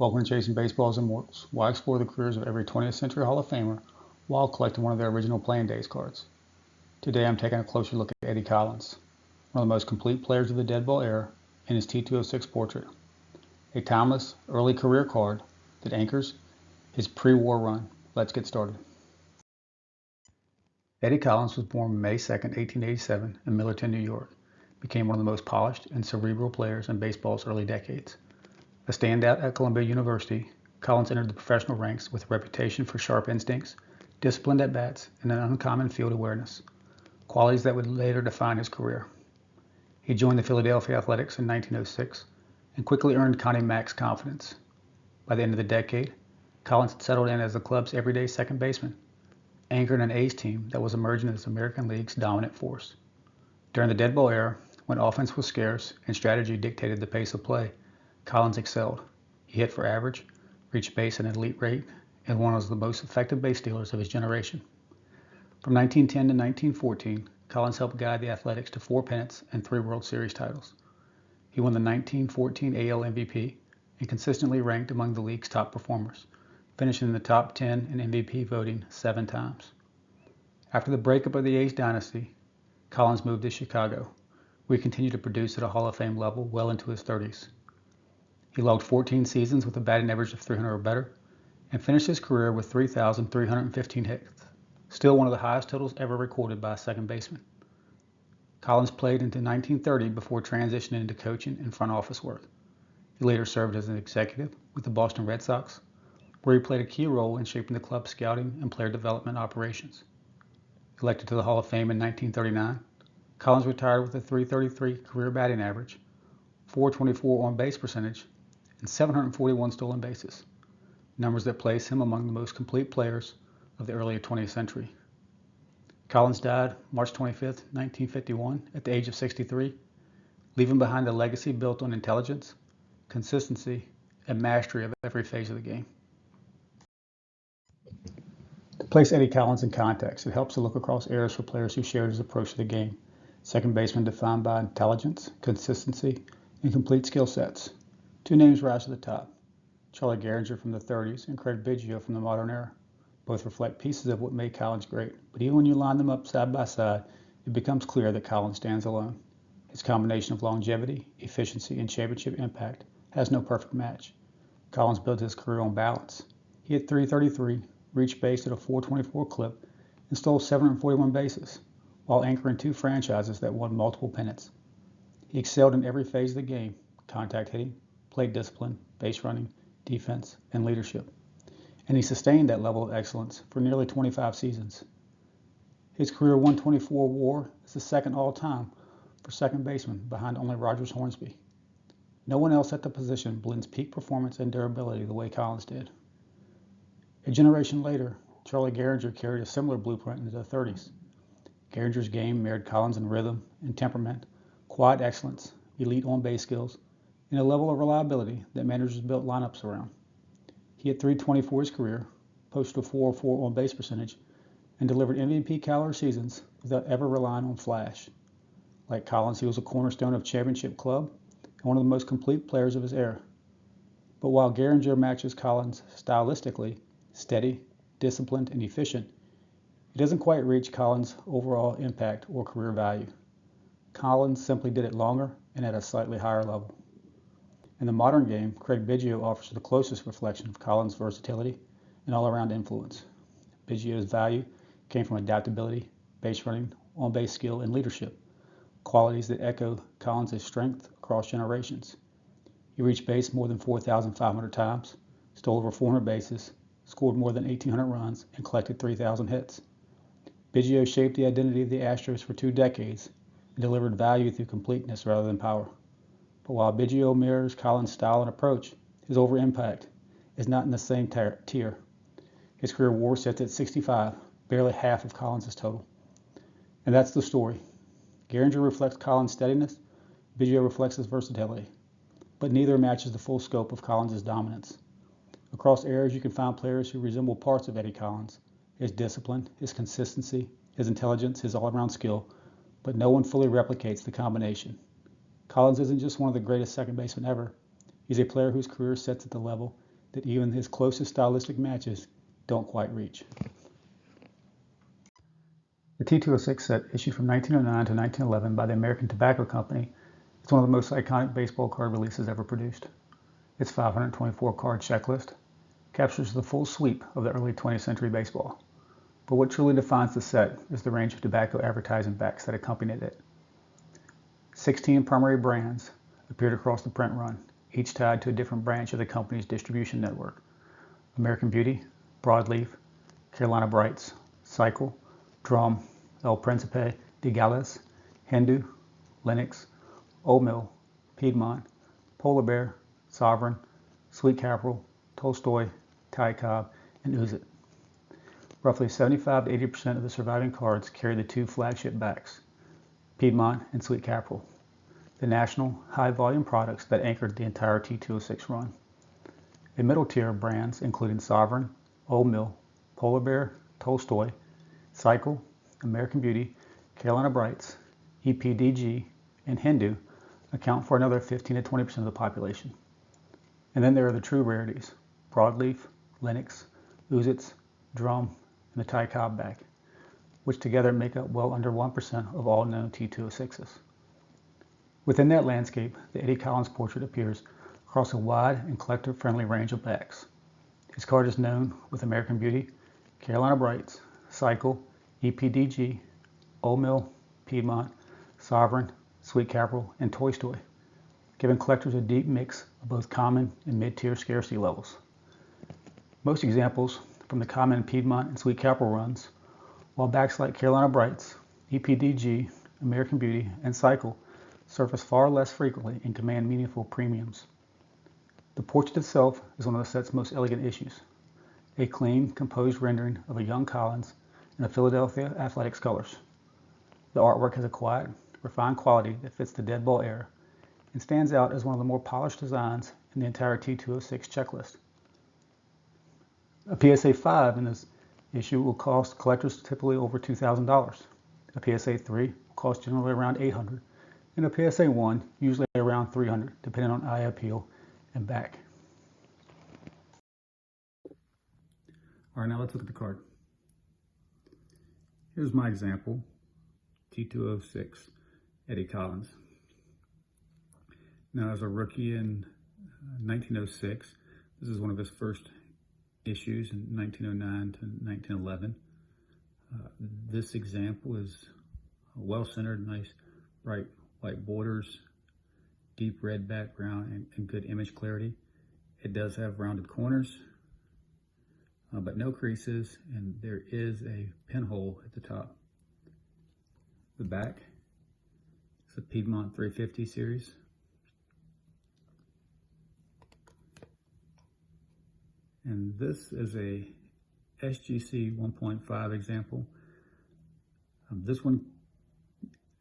Welcome to Chasing Baseball's Immortals, where I explore the careers of every 20th century Hall of Famer while collecting one of their original playing days cards. Today I'm taking a closer look at Eddie Collins, one of the most complete players of the Deadball Era, in his T206 portrait, a timeless, early career card that anchors his pre-war run. Let's get started. Eddie Collins was born May 2, 1887 in Millerton, New York, became one of the most polished and cerebral players in baseball's early decades. A standout at Columbia University, Collins entered the professional ranks with a reputation for sharp instincts, disciplined at-bats, and an uncommon field awareness, qualities that would later define his career. He joined the Philadelphia Athletics in 1906 and quickly earned Connie Mack's confidence. By the end of the decade, Collins had settled in as the club's everyday second baseman, anchoring an ace team that was emerging as the American League's dominant force. During the Deadball Era, when offense was scarce and strategy dictated the pace of play, Collins excelled. He hit for average, reached base at an elite rate, and one of the most effective base stealers of his generation. From 1910 to 1914, Collins helped guide the Athletics to 4 pennants and 3 World Series titles. He won the 1914 AL MVP and consistently ranked among the league's top performers, finishing in the top 10 in MVP voting 7 times. After the breakup of the A's dynasty, Collins moved to Chicago, where he continued to produce at a Hall of Fame level well into his 30s. He logged 14 seasons with a batting average of 300 or better, and finished his career with 3,315 hits, still one of the highest totals ever recorded by a second baseman. Collins played into 1930 before transitioning into coaching and front office work. He later served as an executive with the Boston Red Sox, where he played a key role in shaping the club's scouting and player development operations. Elected to the Hall of Fame in 1939, Collins retired with a .333 career batting average, .424 on-base percentage, and 741 stolen bases, numbers that place him among the most complete players of the early 20th century. Collins died March 25, 1951, at the age of 63, leaving behind a legacy built on intelligence, consistency, and mastery of every phase of the game. To place Eddie Collins in context, it helps to look across eras for players who shared his approach to the game. Second baseman defined by intelligence, consistency, and complete skill sets. 2 names rise to the top: Charlie Gehringer from the 30s and Craig Biggio from the modern era. Both reflect pieces of what made Collins great, but even when you line them up side by side, it becomes clear that Collins stands alone. His combination of longevity, efficiency, and championship impact has no perfect match. Collins built his career on balance. He hit .333, reached base at a .424 clip, and stole 741 bases, while anchoring 2 franchises that won multiple pennants. He excelled in every phase of the game: contact hitting, plate discipline, base running, defense, and leadership. And he sustained that level of excellence for nearly 25 seasons. His career 124 WAR is the second all-time for second baseman, behind only Rogers Hornsby. No one else at the position blends peak performance and durability the way Collins did. A generation later, Charlie Gehringer carried a similar blueprint into the 30s. Gehringer's game mirrored Collins in rhythm and temperament, quiet excellence, elite on-base skills, and a level of reliability that managers built lineups around. He hit .324 his career, posted a .404 on-base percentage, and delivered MVP caliber seasons without ever relying on flash. Like Collins, he was a cornerstone of championship club and one of the most complete players of his era. But while Gehringer matches Collins stylistically, steady, disciplined, and efficient, it doesn't quite reach Collins' overall impact or career value. Collins simply did it longer and at a slightly higher level. In the modern game, Craig Biggio offers the closest reflection of Collins' versatility and all-around influence. Biggio's value came from adaptability, base running, on-base skill, and leadership, qualities that echo Collins' strength across generations. He reached base more than 4,500 times, stole over 400 bases, scored more than 1,800 runs, and collected 3,000 hits. Biggio shaped the identity of the Astros for 2 decades and delivered value through completeness rather than power. But while Biggio mirrors Collins' style and approach, his overall impact is not in the same tier. His career WAR sits at 65, barely half of Collins' total. And that's the story. Gehringer reflects Collins' steadiness, Biggio reflects his versatility, but neither matches the full scope of Collins' dominance. Across eras, you can find players who resemble parts of Eddie Collins: his discipline, his consistency, his intelligence, his all-around skill, but no one fully replicates the combination. Collins isn't just one of the greatest second basemen ever. He's a player whose career sits at the level that even his closest stylistic matches don't quite reach. The T206 set, issued from 1909 to 1911 by the American Tobacco Company, is one of the most iconic baseball card releases ever produced. Its 524-card checklist captures the full sweep of the early 20th century baseball. But what truly defines the set is the range of tobacco advertising backs that accompanied it. 16 primary brands appeared across the print run, each tied to a different branch of the company's distribution network. American Beauty, Broadleaf, Carolina Brights, Cycle, Drum, El Principe, de Gales, Hindu, Lennox, Old Mill, Piedmont, Polar Bear, Sovereign, Sweet Capital, Tolstoy, Ty Cobb, and Uzit. Roughly 75 to 80% of the surviving cards carry the two flagship backs, Piedmont and Sweet Capital, the national high-volume products that anchored the entire T206 run. A middle tier of brands, including Sovereign, Old Mill, Polar Bear, Tolstoy, Cycle, American Beauty, Carolina Brights, EPDG, and Hindu, account for another 15 to 20% of the population. And then there are the true rarities, Broadleaf, Lennox, Uzits, Drum, and the Ty Cobb back, which together make up well under 1% of all known T206s. Within that landscape, the Eddie Collins portrait appears across a wide and collector-friendly range of backs. His card is known with American Beauty, Carolina Brights, Cycle, EPDG, Old Mill, Piedmont, Sovereign, Sweet Capital, and Tolstoy, giving collectors a deep mix of both common and mid-tier scarcity levels. Most examples from the common Piedmont and Sweet Capital runs, while backs like Carolina Brights, EPDG, American Beauty, and Cycle surface far less frequently and command meaningful premiums. The portrait itself is one of the set's most elegant issues, a clean, composed rendering of a young Collins in the Philadelphia Athletics colors. The artwork has a quiet, refined quality that fits the Deadball Era and stands out as one of the more polished designs in the entire T206 checklist. A PSA 5 in this issue will cost collectors typically over $2,000. A PSA 3 will cost generally around $800, and a PSA 1 usually around $300, depending on eye appeal and back. All right, now let's look at the card. Here's my example, T206, Eddie Collins. Now, as a rookie in 1906, this is one of his first issues in 1909 to 1911. This example is well-centered, nice, bright white borders, deep red background, and good image clarity. It does have rounded corners, but no creases, and there is a pinhole at the top. The back is a Piedmont 350 series. And this is a SGC 1.5 example. This one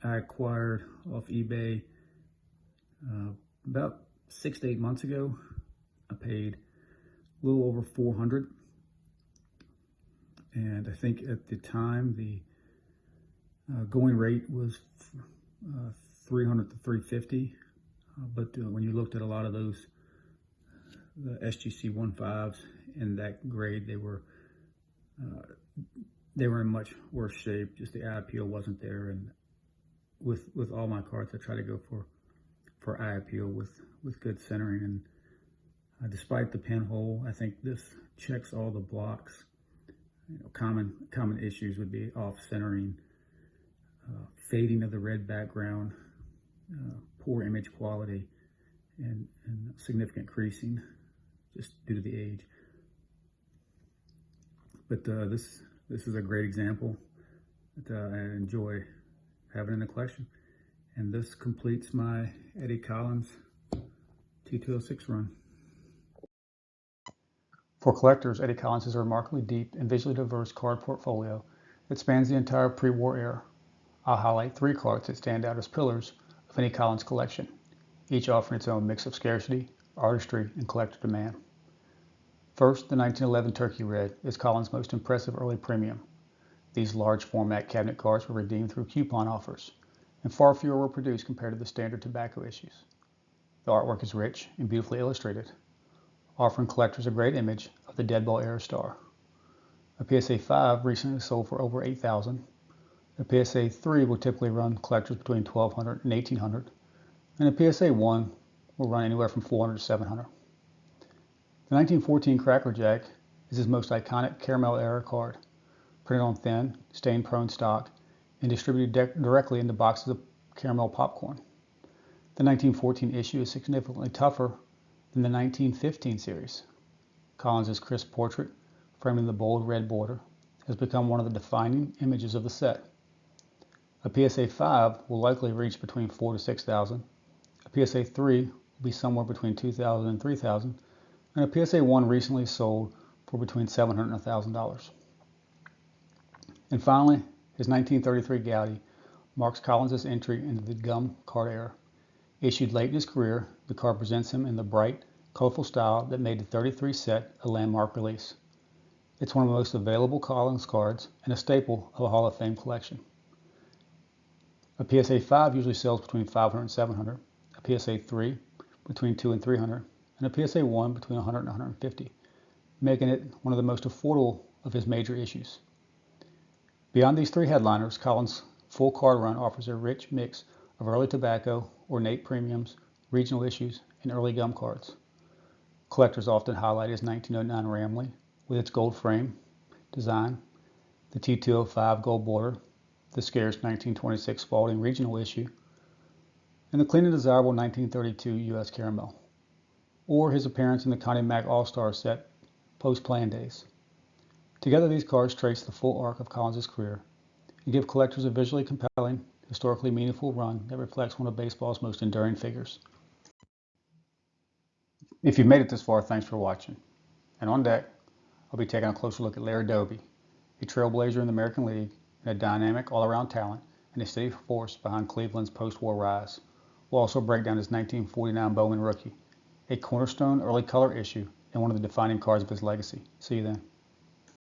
I acquired off eBay about 6 to 8 months ago. I paid a little over $400. And I think at the time the going rate was $300 to $350. But when you looked at a lot of those, the SGC 1.5s in that grade, they were in much worse shape. Just the eye appeal wasn't there, and with all my cards, I try to go for eye appeal with good centering. And despite the pinhole, I think this checks all the blocks. You know, common issues would be off centering, fading of the red background, poor image quality, and significant creasing, just due to the age. But this is a great example that I enjoy having in the collection. And this completes my Eddie Collins T206 run. For collectors, Eddie Collins has a remarkably deep and visually diverse card portfolio that spans the entire pre-war era. I'll highlight 3 cards that stand out as pillars of any Collins collection, each offering its own mix of scarcity, artistry, and collector demand. First, the 1911 Turkey Red is Collins' most impressive early premium. These large format cabinet cards were redeemed through coupon offers, and far fewer were produced compared to the standard tobacco issues. The artwork is rich and beautifully illustrated. offering collectors a great image of the Deadball Era star. A PSA 5 recently sold for over $8,000. A PSA 3 will typically run collectors between $1,200 and $1,800, and a PSA 1 will run anywhere from $400 to $700. The 1914 Cracker Jack is his most iconic caramel era card, printed on thin, stain-prone stock, and distributed directly into boxes of caramel popcorn. The 1914 issue is significantly tougher than the 1915 series. Collins' crisp portrait, framing the bold red border, has become one of the defining images of the set. A PSA 5 will likely reach between $4,000 to $6,000. A PSA 3 will be somewhere between $2,000 and $3,000, and a PSA 1 recently sold for between $700 and $1,000. And finally, his 1933 Goudey marks Collins' entry into the gum card era. Issued late in his career, the card presents him in the bright, colorful style that made the 33 set a landmark release. It's one of the most available Collins cards and a staple of a Hall of Fame collection. A PSA 5 usually sells between $500 and $700, a PSA 3 between $200 and $300, and a PSA 1 between $100 and $150, making it one of the most affordable of his major issues. Beyond these three headliners, Collins' full card run offers a rich mix of early tobacco, ornate premiums, regional issues, and early gum cards. Collectors often highlight his 1909 Ramley with its gold frame design, the T205 gold border, the scarce 1926 Spalding regional issue, and the clean and desirable 1932 U.S. Caramel, or his appearance in the Connie Mack All-Star set post-Plan days. Together, these cards trace the full arc of Collins' career and give collectors a visually compelling, historically meaningful run that reflects one of baseball's most enduring figures. If you've made it this far, thanks for watching. And on deck, I'll be taking a closer look at Larry Doby, a trailblazer in the American League and a dynamic all-around talent and a steady force behind Cleveland's post-war rise. We'll also break down his 1949 Bowman rookie, a cornerstone early color issue and one of the defining cards of his legacy. See you then.